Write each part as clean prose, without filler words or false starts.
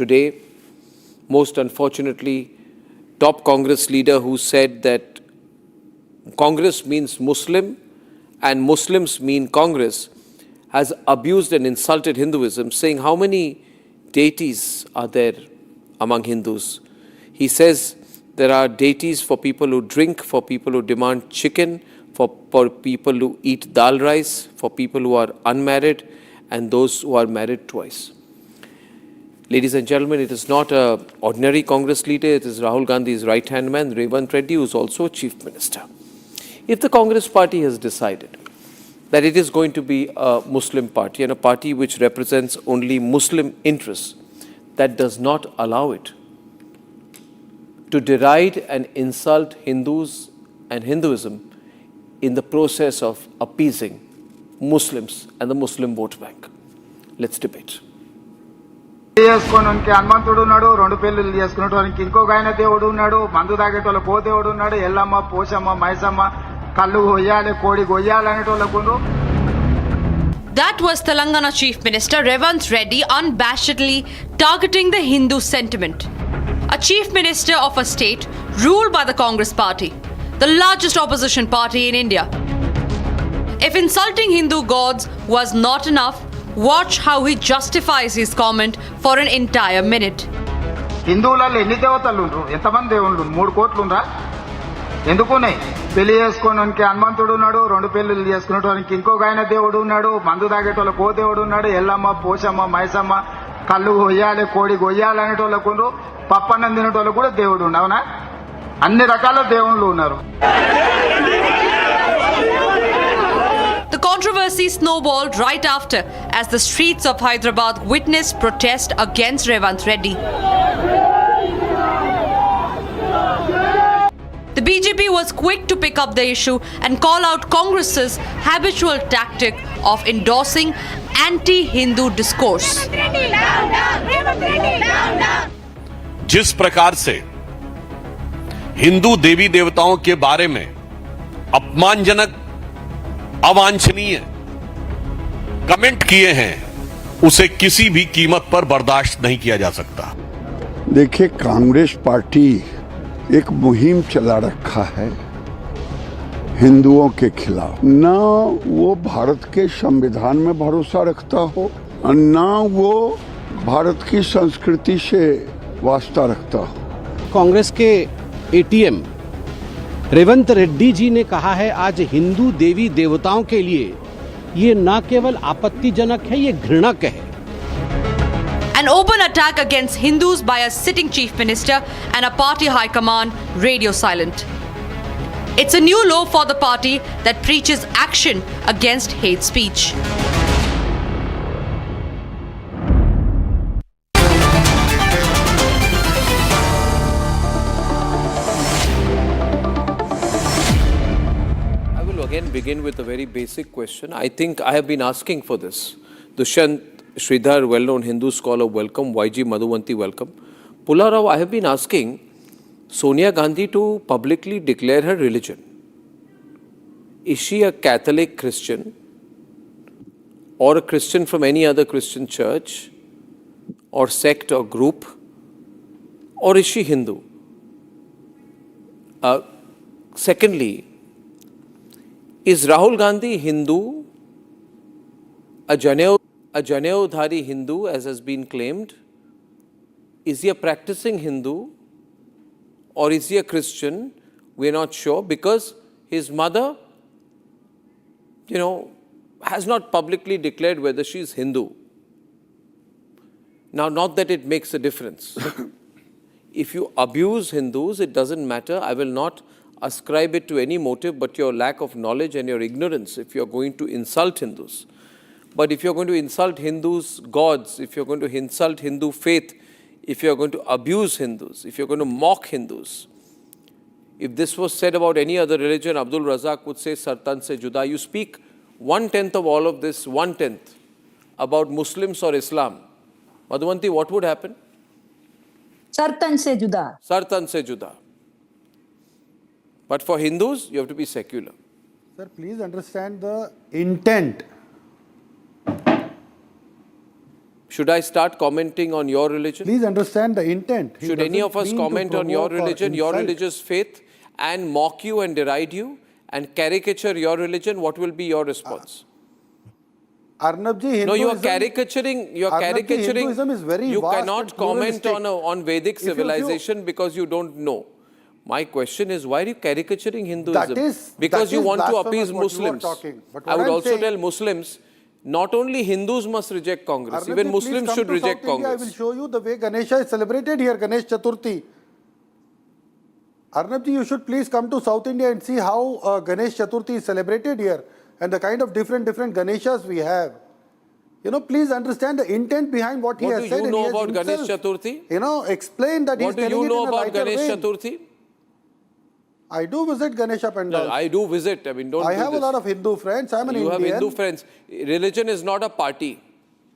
today. Most unfortunately, top Congress leader who said that Congress means Muslim and Muslims mean Congress has abused and insulted Hinduism, saying how many deities are there among Hindus. He says there are deities for people who drink, for people who demand chicken, for people who eat dal rice, for people who are unmarried, and those who are married twice. Ladies and gentlemen, it is not an ordinary Congress leader, it is Rahul Gandhi's right-hand man, Revanth Reddy, who is also a chief minister. If the Congress party has decided that it is going to be a Muslim party and a party which represents only Muslim interests, that does not allow it to deride and insult Hindus and Hinduism in the process of appeasing Muslims and the Muslim vote bank. Let's debate. చేసుకోవడానికి హనుమంతుడు ఉన్నాడు, రెండు పెళ్లిళ్ళు చేసుకునేటోనికి ఇంకొక ఆయన దేవుడు ఉన్నాడు, మందు తాగేటోళ్ళకి ఓ దేవుడు ఉన్నాడు, ఎల్లమ్మ పోషమ్మ మైసమ్మ కళ్ళు కొయ్యాలి కోడి కొయ్యాలి అనేటోళ్ళకు. That was Telangana Chief Minister Revanth Reddy unabashedly targeting the Hindu sentiment. A Chief Minister of a state ruled by the Congress party, the largest opposition party in India. If insulting Hindu gods was not enough, watch how he justifies his comment for an entire minute. హిందువులలో ఎన్ని దేవతలు ఉండరు, ఎంతమంది దేవుళ్ళు, 3 కోట్లు ఉండరా? ఎందుకున్నాయి? పెళ్లి చేసుకోవడానికి హనుమంతుడు ఉన్నాడు, రెండు పెళ్లిళ్ళు చేసుకునేటోనికి ఇంకొక ఆయన దేవుడు ఉన్నాడు, మందు తాగేటోళ్ళకి ఓ దేవుడు ఉన్నాడు, ఎల్లమ్మ పోషమ్మ మైసమ్మ కళ్ళు కొయ్యాలి కోడి కొయ్యాలి అనేటోళ్ళకు, పప్పన్నం తినేటోళ్ళకు కూడా దేవుడు ఉండు. అవునా? అన్ని రకాల దేవుళ్ళు ఉన్నారు. The controversy snowballed right after as the streets of Hyderabad witnessed protest against Revanth Reddy. The BJP was quick to pick up the issue and call out Congress's habitual tactic of endorsing anti-Hindu discourse. जिस प्रकार से हिंदू देवी देवताओं के बारे में अपमानजनक, अवांछनीय comment किए हैं, उसे किसी भी कीमत पर बर्दाश्त नहीं किया जा सकता। देखिए, कांग्रेस पार्टी एक मुहिम चला रखा है हिंदुओं के खिलाफ। ना वो भारत के संविधान में भरोसा रखता हो और ना वो भारत की संस्कृति से वास्ता रखता हो। कांग्रेस के एटीएम रेवंत रेड्डी जी ने कहा है आज हिंदू देवी देवताओं के लिए ये न केवल आपत्तिजनक है, ये घृणक है। An open attack against Hindus by a sitting chief minister and a party high command radio silent. It's a new law for the party that preaches action against hate speech. I will again begin with a very basic question. I think I have been asking for this. Dushyant Sridhar, well-known Hindu scholar, welcome. YG Madhuvanti, welcome. Pularao, I have been asking Sonia Gandhi to publicly declare her religion. Is she a Catholic Christian or a Christian from any other Christian church or sect or group, or is she Hindu? Secondly, is Rahul Gandhi Hindu, a Janeodhari Hindu, as has been claimed? Is he a practicing Hindu or is he a Christian? We are not sure, because his mother, has not publicly declared whether she is Hindu. Now, not that it makes a difference. If you abuse Hindus, it doesn't matter. I will not ascribe it to any motive but your lack of knowledge and your ignorance if you are going to insult Hindus. But if you're going to insult Hindus' gods, if you're going to insult Hindu faith, if you're going to abuse Hindus, if you're going to mock Hindus, if this was said about any other religion, Abdul Razak would say, Sartan se juda. You speak 1/10 of all of this, 1/10 about Muslims or Islam. Madhuvanti, what would happen? Sartan se juda. Sartan se juda. But for Hindus, you have to be secular. Sir, please understand the intent. Should I start commenting on your religion? Please understand the intent. He Should any doesn't of us mean to comment on your provoke or religion, your insult. religious faith, and mock you and deride you and caricature your religion? What will be your response? Arnab ji, Hinduism, No, you are caricaturing. You are Arnab ji, caricaturing. Hinduism is very You vast cannot and comment pluralistic. on Vedic If you- civilization because you don't know. My question is, why are you caricaturing Hinduism? Because that you is want to blasphemous appease what you are Muslims. talking. But I what would I'm also saying- tell Muslims, not only Hindus must reject Congress, Arnab even ji, please Muslims come should to reject South India. I will Congress. show you the way Ganesha is celebrated here, Ganesh Chaturthi. Arnab ji, you should please come to South India and see how Ganesh Chaturthi is celebrated here and the kind of different Ganeshas we have. You know, please understand the intent behind what he What has do said. you and know he has about Ganesh himself, Chaturthi? You know, explain that What he's do telling you it know in a about lighter Ganesh vein. Chaturthi? I do visit Ganesha pandals. No, I do visit. I mean, don't I do have this. a lot of Hindu friends. I'm an You Indian. have Hindu friends. Religion is not a party.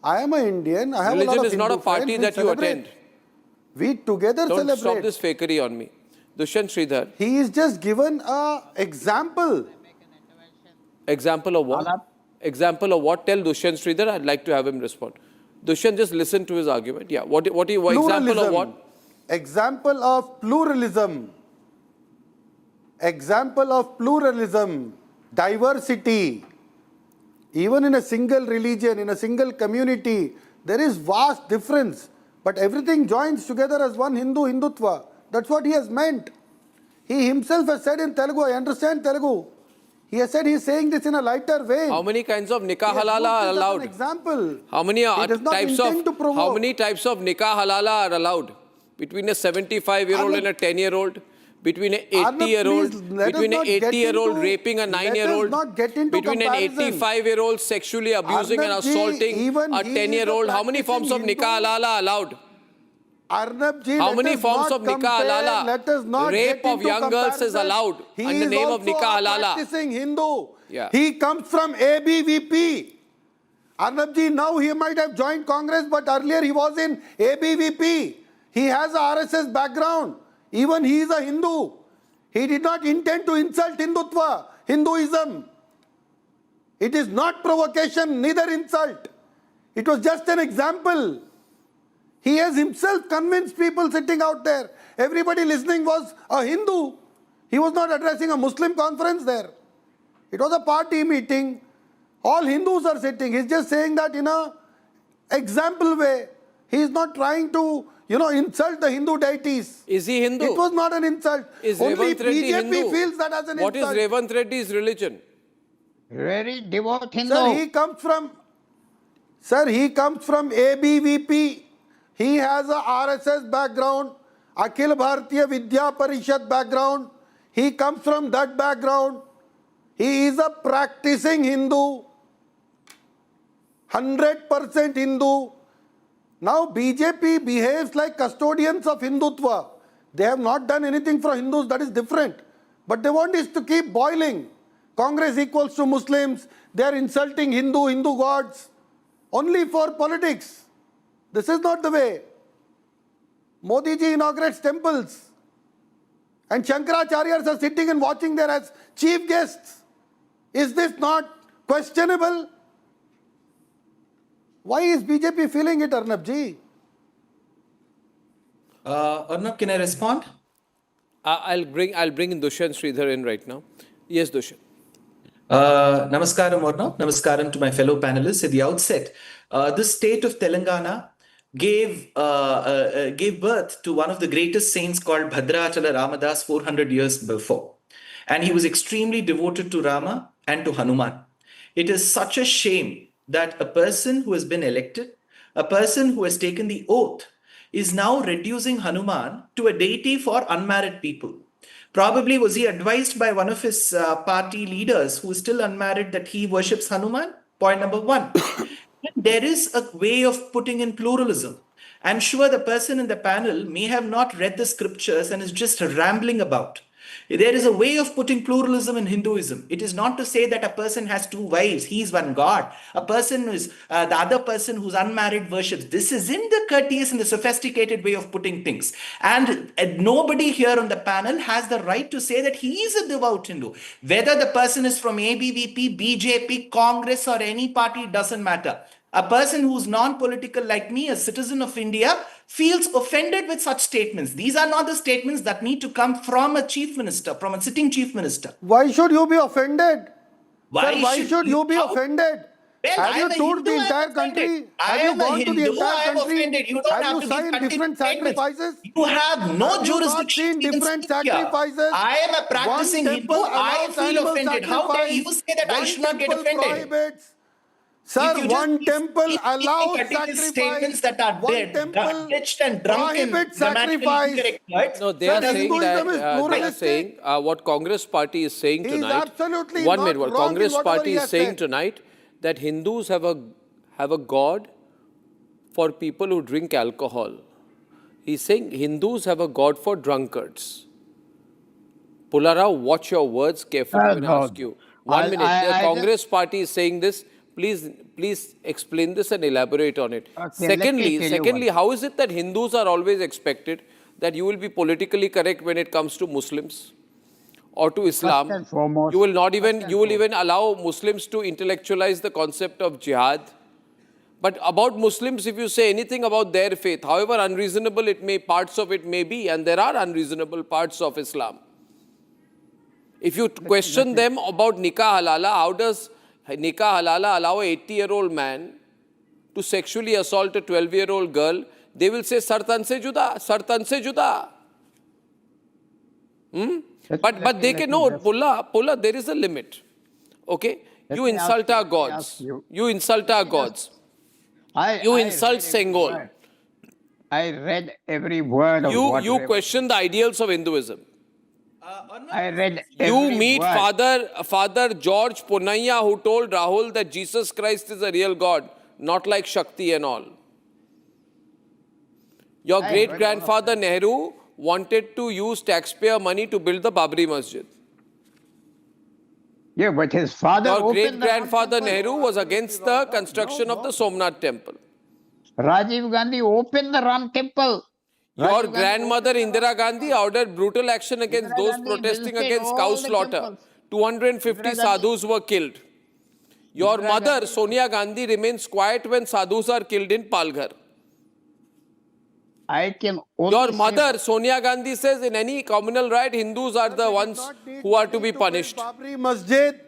I am an Indian. I have a Religion lot of is not a Hindu party friends. that We you celebrate. attend. We together Don't celebrate. stop this fakery on me. Dushyant Sridhar, He is just given a example. example of what? Example of what? Tell Dushyant Sridhar. I'd like to have him respond. Dushyant, just listen to his argument. Yeah. What example of what? Example of pluralism. Example of pluralism. Diversity. Even in a single religion, in a single community, there is vast difference. But everything joins together as one Hindutva. That's what he has meant. He himself has said in Telugu, I understand Telugu. He has said he is saying this in a lighter way. How many kinds of nikah He has halala put are this as an allowed? example. How many He does not types intend to of provoke. how many types of nikah halala are allowed? Between a 75-year-old and a 10-year-old, between an Arnab, 80-year-old, please, let us between an not get 80-year-old into- raping a let us 9-year-old, not get into between an comparison. 85-year-old sexually abusing and Arnab ji, assaulting even a he is 10-year-old. a How many forms of practicing nikah Hindu. halala are allowed? Arnab ji, How let many us forms not of nikah compare, halala? Let us not Rape get of into young girls is comparison. allowed He in the is name of also nikah a halala. practicing Hindu. Yeah. He comes from ABVP. Arnab ji, now he might have joined Congress, but earlier he was in ABVP. He has a RSS background. Even he is a Hindu. He did not intend to insult Hindutva, Hinduism. It is not provocation, neither insult. It was just an example. He has himself convinced people sitting out there. Everybody listening was a Hindu. He was not addressing a Muslim conference there. It was a party meeting. All Hindus are sitting. He's just saying that in a example way. He is not trying to, insult the Hindu deities. Is he Hindu? It was not an insult. Is Only Revanth Reddy BJP Hindu? feels that as an What is insult. Revanth Reddy's religion? Very devout Hindu. Sir, he comes from ABVP. He has a RSS background, Akhil Bharatiya Vidya Parishad background. He comes from that background. He is a practicing Hindu, 100% Hindu. Now BJP behaves like custodians of Hindutva. They have not done anything for Hindus, that is different. But they want this to keep boiling. Congress equals to Muslims. They are insulting Hindu gods only for politics. This is not the way. Modi ji inaugurates temples. And Shankaracharyas are sitting and watching there as chief guests. Is this not questionable? Why is BJP feeling it, Arnab ji? Arnab, can I respond? I'll bring in Dushyant Sridhar in right now. Yes, Dushyant. Namaskaram, Arnab. Namaskaram to my fellow panelists. At the outset, the state of Telangana gave birth to one of the greatest saints called Bhadrachala Ramadas 400 years before. And he was extremely devoted to Rama and to Hanuman. It is such a shame that a person who has been elected, a person who has taken the oath, is now reducing Hanuman to a deity for unmarried people. Probably was he advised by one of his party leaders who is still unmarried that he worships Hanuman? Point number one. There is a way of putting in pluralism. I'm sure the person in the panel may have not read the scriptures and is just rambling about. There is a way of putting pluralism in Hinduism. It is not to say that a person has two wives, he is one god. A person is the other person who's unmarried worships. This is in the courteous and the sophisticated way of putting things. And nobody here on the panel has the right to say that he is a devout Hindu. Whether the person is from ABVP, BJP, Congress, or any party, doesn't matter. A person who's non-political like me, a citizen of India, feels offended with such statements. These are not the statements that need to come from a chief minister, from a sitting chief minister. Why should you be offended? Sir, why should you be how- offended? Well, Have I you am a toured the Hindu, I am entire offended. country? I Have you am a gone to the Hindu, entire I am country? offended. You don't Have have you to give signed continuous different statements. sacrifices? You have no Have you not jurisdiction seen to even different speak here. sacrifices? I am a practicing One Hindu. temple I allows feel animal offended. How dare you sacrifice. say that I One should not get temple offended? prohibits. If Sir, you just one temple keep allows continuous sacrifice. statements that are One dead, temple ditched and drunken, prohibits grammatically sacrifice. incorrect words. No, they Sir, are saying Hinduism that is they are pluralistic. saying what Congress party is saying He is tonight. absolutely One not minute, what wrong in Congress whatever party he is has saying said. tonight that Hindus have a god for people who drink alcohol. He's saying Hindus have a god for drunkards. Pulara, watch your words carefully when I ask you. One minute. The Congress party is saying this. Please explain this and elaborate on it. Secondly, how is it that Hindus are always expected that you will be politically correct when it comes to Muslims or to Islam? and foremost- You will not even, you will even allow Muslims to intellectualize the concept of jihad. But about Muslims, if you say anything about their faith, however unreasonable parts of it may be, and there are unreasonable parts of Islam. If you question them about nikah halala, how does nikah halala allow a 80-year-old man to sexually assault a 12-year-old girl? They will say, sartan se juda, sartan se juda. But they can, no, Pulla, there is a limit. Okay? You insult our gods. You insult our gods. You insult Sengol. I read every word of what You question the ideals of Hinduism. I read You every meet word. Father George Punaiya, who told Rahul that Jesus Christ is a real God, not like Shakti and all. Your great-grandfather Nehru wanted to use taxpayer money to build the Babri Masjid. Yeah, but his father Your opened the great-grandfather Ram Temple. Nehru was against the construction of the Somnath temple. Rajiv Gandhi opened the Ram Temple. Your Rajiv Gandhi grandmother opened the Indira Ram Gandhi Temple. ordered brutal action against Indira those Gandhi protesting visited against all cow the slaughter. temples. 250 Indira Gandhi- sadhus were killed. Your Indira mother, Gandhi- Sonia Gandhi, remains quiet when sadhus are killed in Palghar. I can only Your say- mother, Sonia Gandhi, says in any communal riot, Hindus are the ones who are to be punished. Babri Masjid.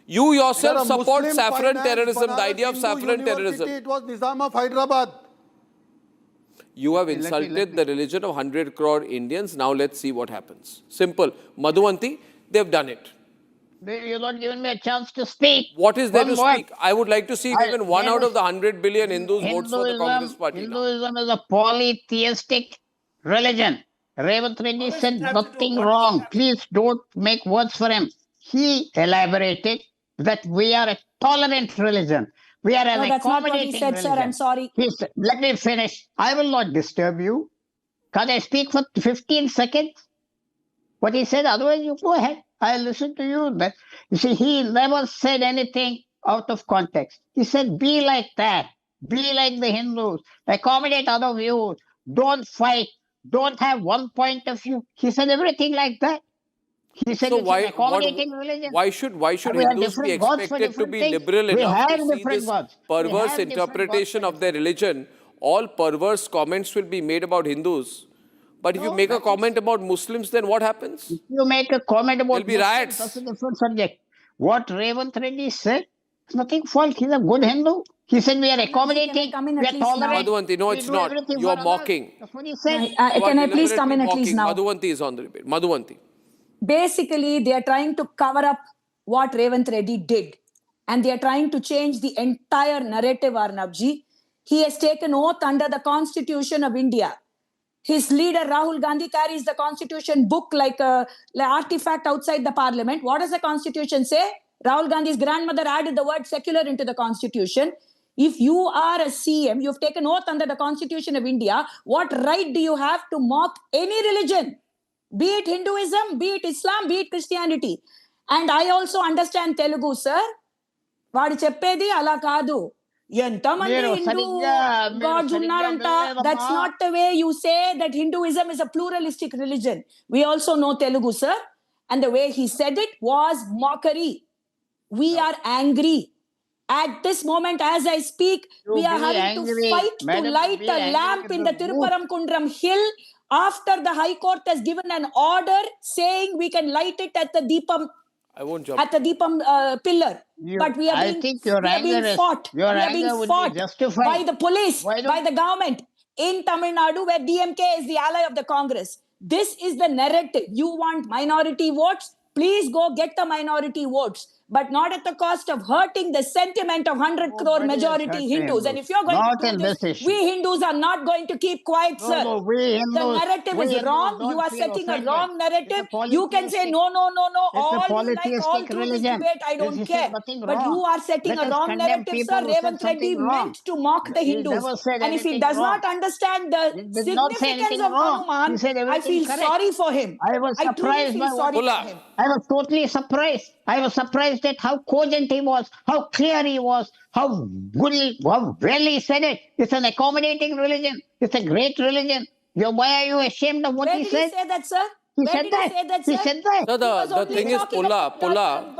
You Sir, yourself a support Muslim saffron finance terrorism, the Banaras idea of Hindu saffron University, terrorism. It was Nizam of Hyderabad. You have let me- insulted the religion of 100 crore Indians. Now let's see what happens. Simple. Madhuvanti, they've done it. You're not giving me a chance to speak. What is there One to word. speak? I would like to see if even one out of the 100 billion Hindus votes for the Congress party now. Hinduism is a polytheistic religion. Revanth Reddy What does said it have to do? nothing What does it wrong. have to Please don't make words for him. He elaborated that we are a tolerant religion. We are an No, that's not what he accommodating said, sir. religion. I'm sorry. He said, let me finish. I will not disturb you. Can I speak for 15 seconds? What he said, otherwise you go ahead. I'll listen to you. But you see, he never said anything out of context. He said, be like that. Be like the Hindus. Accommodate other views. Don't fight. Don't have one point of view. He said everything like that. He said So it's an accommodating religion. why should We have Hindus be different gods for expected to different be things. liberal We enough have to see different this gods. We have perverse different interpretation gods of their religion? All perverse comments will be made about Hindus. But if you make a comment about Muslims, then what happens? If you make a comment about There'll be Muslims, riots. that's a different subject. What Revanth Reddy said, it's nothing false. He's a good Hindu. He said we are accommodating, come in we at are least now? tolerant. Madhuvanti, no, we it's do not. everything You for are others. mocking. That's what he said. You are Can I please come in deliberately at least mocking. now? Madhuvanti is on the debate. Madhuvanti. Basically, they are trying to cover up what Revanth Reddy did. And they are trying to change the entire narrative, Arnabji. He has taken oath under the Constitution of India. His leader, Rahul Gandhi, carries the Constitution book like an artifact outside the parliament. What does the Constitution say? Rahul Gandhi's grandmother added the word secular into the Constitution. If you are a CM, you've taken oath under the Constitution of India, what right do you have to mock any religion? Be it Hinduism, be it Islam, be it Christianity. And I also understand Telugu, sir. వాడు చెప్పేది అలా కాదు ఎంతమంది మీరు హిందూ సరిగ్గా gods ఉన్నారంట వినలేదమ్మా. That's not the way you say that Hinduism is a pluralistic religion we also know Telugu sir and the way he said it was mockery. We are angry At this moment, as I speak, You we are be having to angry, fight madam, to you light be a angry lamp with in the the booth. Tiruparamkundram hill after the High Court has given an order saying we can light it at the Deepam I won't jump. at the Deepam pillar. But we are I being think your we are being anger is fought. your We are being anger would be fought justified. by the police, Why by don't the government in Tamil Nadu, where DMK is the ally of the Congress. This is the narrative. You want minority votes? Please go get the minority votes, but not at the cost of hurting the sentiment of 100 crore Nobody has hurt majority the Hindus. And Hindus. if you're going Not to do in this, this issue. we Hindus are not going to keep quiet, No, sir. no, we The Hindus, narrative we is Hindus wrong. don't You are feel setting a offended. wrong narrative. It's a You can say polytheistic- no, no, no, no. It's a All you like, all polytheistic through this religion. debate, I don't This care. is nothing But wrong. you are setting Let a us wrong condemn narrative, people sir. who said Revanth Reddy something wrong. meant to mock the He Hindus. never said And if he anything does wrong. not understand the He did not say significance anything of wrong. Hanuman, He said I everything feel correct. sorry for him. I was I truly surprised feel by what sorry Pulla. for him. I was totally surprised. I was surprised at how cogent he was, how clear he was, how good, how well he said it. It's an accommodating religion. It's a great religion. Why are you ashamed of what Where he did said? he say that, sir? He Where said did that. he say that, He sir? said that. So He was the only thing is, talking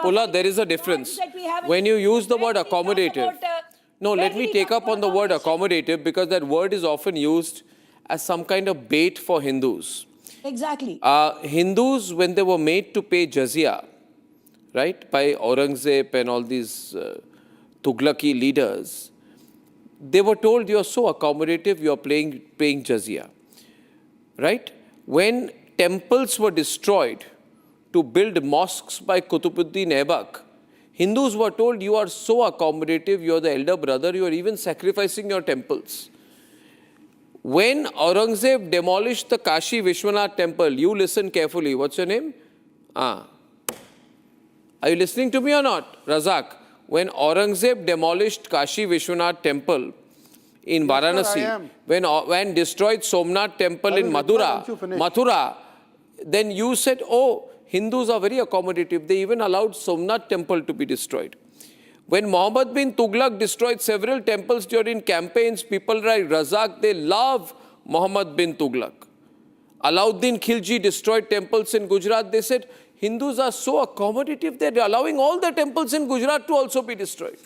Pulla, there is a difference. that we have in When you use the Where word did he talk accommodative, about, no, where let did me he take talk up on the about word accommodation? accommodative because that word is often used as some kind of bait for Hindus. Exactly. Hindus, when they were made to pay jizya, right, by Aurangzeb and all these Tughlaqi leaders, they were told, you are so accommodative, you are paying jizya. Right? When temples were destroyed to build mosques by Qutbuddin Aibak, Hindus were told, you are so accommodative, you are the elder brother, you are even sacrificing your temples. When Aurangzeb demolished the Kashi Vishwanath temple, you listen carefully. What's your name? Are you listening to me or not? Razak. When Aurangzeb demolished Kashi Vishwanath temple in Yes, sir, I Varanasi, am. when destroyed Somnath temple in reply once you finish. Mathura, then you said, oh, Hindus are very accommodative. They even allowed Somnath temple to be destroyed. When Muhammad bin Tughlaq destroyed several temples during campaigns, people like Razak, they love Muhammad bin Tughlaq. Alauddin Khilji destroyed temples in Gujarat. They said, Hindus are so accommodative, they're allowing all the temples in Gujarat to also be destroyed.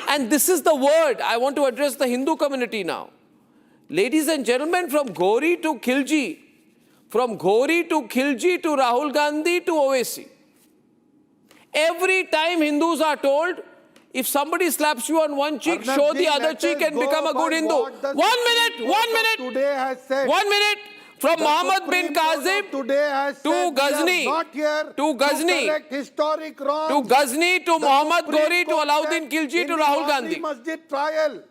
And this is the word. I want to address the Hindu community now. Ladies and gentlemen, from Ghori to Khilji, from Ghori to Khilji to Rahul Gandhi to Owaisi, every time Hindus are told, if somebody slaps you on one cheek, Arnab show ji, the other let cheek us and go become a by good Hindu. what the 1 Supreme minute, 1 Court of minute. Today has said. 1 minute. From The Muhammad Supreme bin Court of Kazim today has to said we are Ghazni, not here to Ghazni, correct historic wrongs. to Ghazni, to The Muhammad Supreme Ghori, to Court Alauddin said Khilji, in to the Rahul Babri Gandhi. Masjid trial.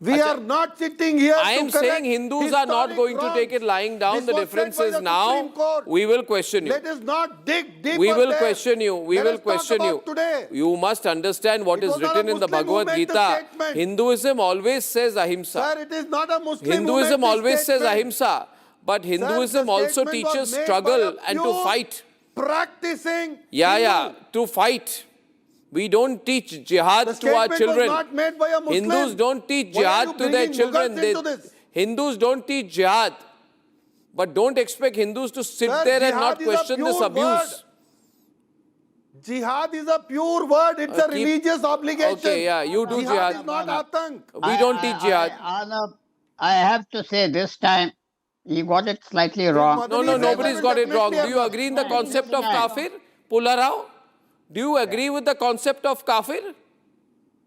We Acha. are not sitting here I am to correct saying Hindus are not historic going to wrongs. take it lying down. This The was difference said by is the now Supreme Court. we will question you. Let us not dig deeper We will there. question you. We Let will us talk question you. about today. You must understand what It is was not written a in the Muslim who Bhagavad made the Gita. statement. Hinduism always says ahimsa. Sir, it is not a Muslim Hinduism who made always this says statement. ahimsa. But Hinduism Sir, the also statement was teaches made by struggle a and to pure fight. Practicing Yeah, Hindu. to fight. We don't teach jihad The to our statement children. was not made by a Muslim. Hindus don't teach Why are jihad you to their bringing children. Mughals into this? Hindus don't teach jihad. But don't expect Hindus to sit Sir, there and jihad not is a question this pure abuse. word. Jihad is a pure word. It's a religious obligation. Okay, yeah, you do Jihad jihad. is not atang. We don't teach jihad. Arnab, I have to say this time, he got it slightly wrong. No, Madani nobody's got it wrong. Do you definitely agree in the Fine, concept of fine. kafir? Pularao? Do you agree with the concept of kafir?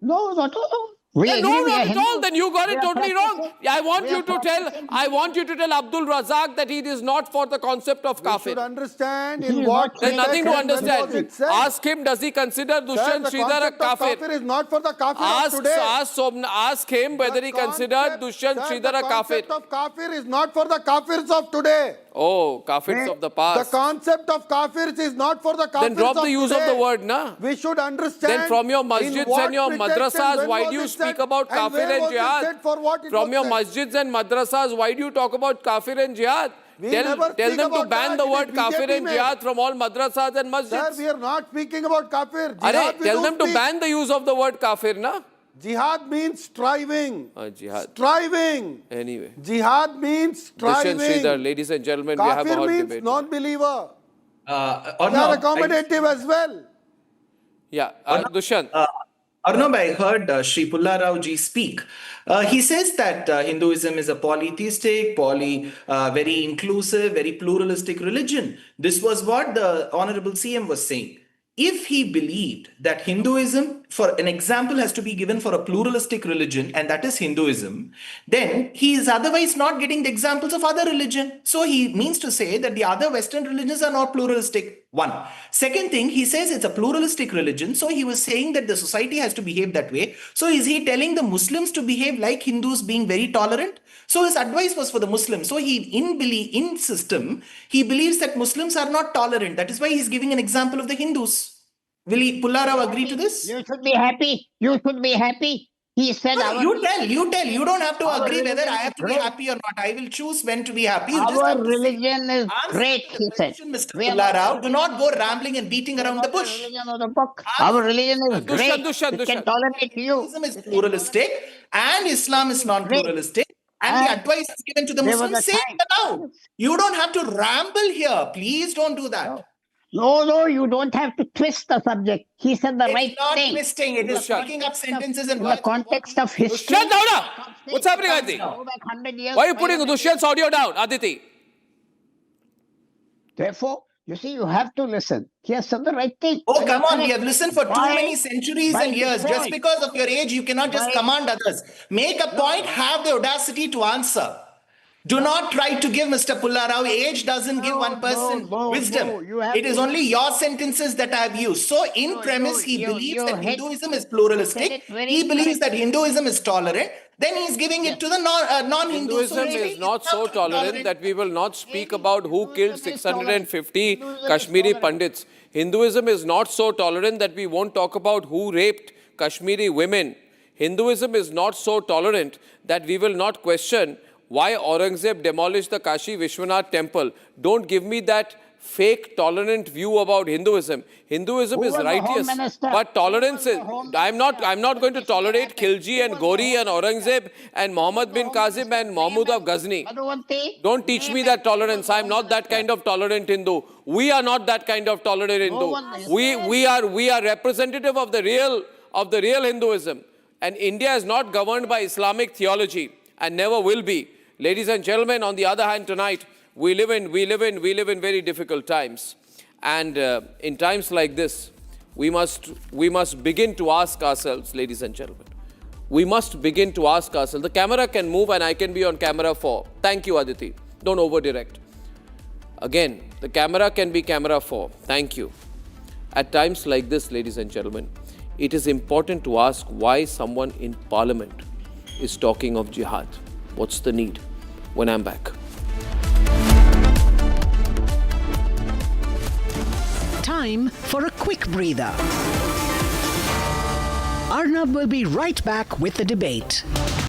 No, not at all. We No, agree, we are not at all. Hindus. Then you got We it are totally wrong. practicing- I want we you are to tell. practicing I want you to tell Abdul Razak that he is not for the concept of We should kafir. understand He in is what not There's saying nothing to context and when was understand. it said. Ask him, does he consider Sir, Dushyant the Sridhar a concept of kafir? kafir is not for the kafir of Ask, today. ask him whether he considered Dushyant Sridhar a The kafir. concept of kafir is not for the kafirs of today. Oh, kafirs of the The past. concept of kafirs is not for the kafirs Then drop of the use of today. the word, na? We should understand. Then from your in masjids what and your pretext madrasas, when why was do you it speak said, about kafir where and was it jihad? said, for what it From was your said? masjids and madrasas, why do you talk about kafir and jihad? We Tell never them speak to about ban that. the It word is kafir BJP and made. jihad from all madrasas and Sir, masjids. we are not speaking about kafir. Arey, Jihad we tell do them to speak. ban the use of the word kafir, na? Jihad means striving. Jihad. Striving. Anyway. Jihad means Dushyant Sridhar, striving. ladies and gentlemen, we have a Kafir hot means debate. non-believer. They Arnab, are accommodative as well. Yeah, Dushyant. Arnab, I heard Sri Pulla Rao ji speak. He says that Hinduism is a polytheistic, very inclusive, very pluralistic religion. This was what the Honorable CM was saying. If he believed that Hinduism, for an example, has to be given for a pluralistic religion, and that is Hinduism, then he is otherwise not getting the examples of other religion. So he means to say that the other Western religions are not pluralistic. One. Second thing, he says it's a pluralistic religion. So he was saying that the society has to behave that way. So is he telling the Muslims to behave like Hindus, being very tolerant? So his advice was for the Muslims. So he, in system, he believes that Muslims are not tolerant. That is why he's giving an example of the Hindus. Will Pulla Rao agree to this? You should be happy. You should be happy. He said, No, you tell. You don't have to agree whether I have to be great. happy or not. I will choose when to be happy. You just our have to say, religion is answer great, the he said. question, Mr. We are Pulla Rao. not- Do not go rambling and beating around the bush. Religion of the book. Our religion is great. Dushyant. It can tolerate you. Hinduism is pluralistic and Islam is non-pluralistic. And the And advice is given to the there was Muslims. a Say time- it aloud. You don't have to ramble here. Please don't do that. No, you don't have to twist the subject. He said the It's right not thing. twisting. It is Dushyant. picking up sentences and In the words. context of history. Dushyant, down. What's happening, Aditi? Go back 100 years. Why are you putting 500 Dushyant's audio down, Aditi? Therefore, you see, you have to listen. He has said the right thing. Oh, come on. We have listened for too By- many centuries by and years. Just default. because of your age, you cannot just By- command others. Make a point, have the audacity to answer. Do not try to give Mr. Pulla Rao. Age doesn't give one person wisdom. you have It is to- only your sentences that I have used. So, in premise, he believes that Hinduism is pluralistic. it very He believes correct. that Hinduism is tolerant. Then he's giving it to the non-Hindus. Hinduism is not so tolerant that we will not speak about who killed 650 Kashmiri Pandits. Hinduism is not so tolerant that we won't talk about who raped Kashmiri women. Hinduism is not so tolerant that we will not question why Aurangzeb demolished the Kashi Vishwanath temple. Don't give me that fake tolerant view about Hinduism. Hinduism Who is was the Home righteous, Minister? but tolerance Who was is. the Home I'm not going to tolerate Khilji and Gori and Aurangzeb and Muhammad bin Qasim and Mahmud of Ghazni. Madhuvanti, Don't teach me that tolerance. I'm not that kind of tolerant Hindu. We are not that kind of tolerant Hindu. one is. We are representative of the real Hinduism. And India is not governed by Islamic theology and never will be. Ladies and gentlemen, on the other hand, tonight we live in very difficult times, and in times like this, we must begin to ask ourselves, ladies and gentlemen. We must begin to ask ourselves. The camera can move, and I can be on camera for. Thank you, Aditi. Don't over-direct. Again, the camera can be camera for. Thank you. At times like this, ladies and gentlemen, it is important to ask why someone in Parliament is talking of jihad. What's the need? When I'm back. Time for a quick breather. Arnab will be right back with the debate.